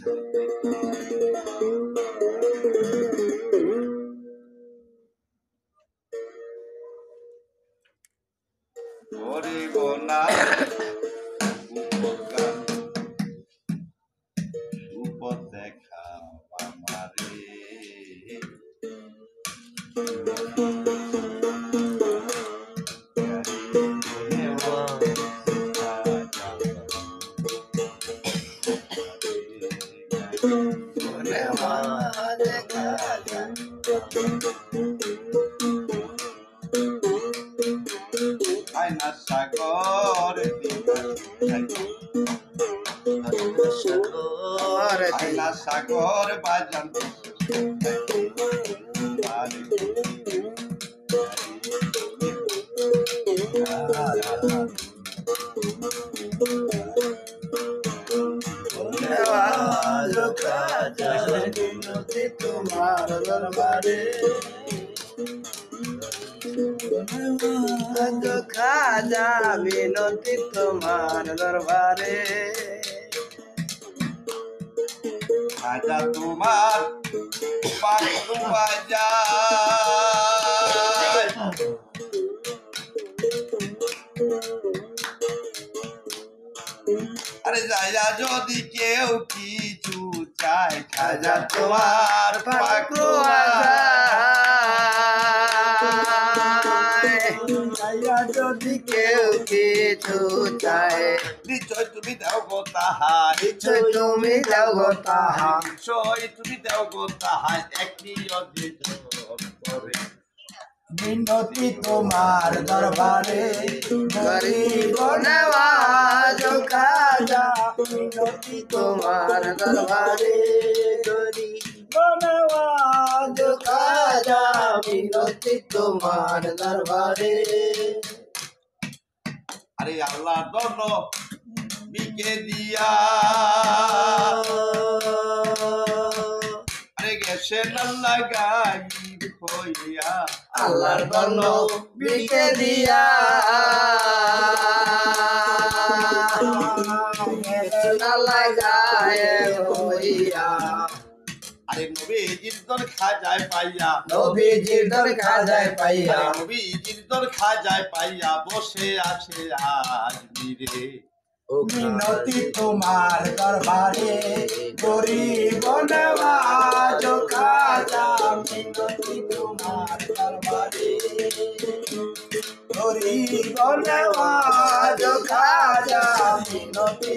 করিব না উপকার সুপথ দেখা আমারে আয়না সাগর আয়না সাগর বাজান তোমার দরবারে খাজা মিনতি তোমার দরবারে খাজা তোমার পাকুয়া যায় আরে যাইয়া যদি কেউ কিছু চায় খাজা তোমার পাকুয়া যাইয়া যদি কেউ কিছু চায় নিশ্চয় তুমি দাও গো তাহার নিশ্চয় তুমি দাও গো তাহা নিশ্চয় তুমি দাও গো তাহার একটি অদ্ভুত করে মিনতি তোমার দরবারে গরিব নওয়াজ খাজা মিনতি তোমার দরবারে গরিব নওয়াজ খাজা মিনতি তোমার দরবারে আরে আল্লাহ দন্ন বিকে দিয়া আরে গেছে আল্লাহ গাইব হইয়া আল্লাহর বর্ণ বিকে দিয়া আল্লাহ গায়েব হইয়া আরে নবীজির দর খাজায় পাইয়া নবীজির দর খাজায় পাইয়া আরে নবীজির দর খাজায় পাইয়া বসে আছে আজ মিরে মিনতি তোমার দরবারে গরিব নওয়াজ খাজা মিনতি তোমার দরবারে গরিব নওয়াজ খাজা মিনতি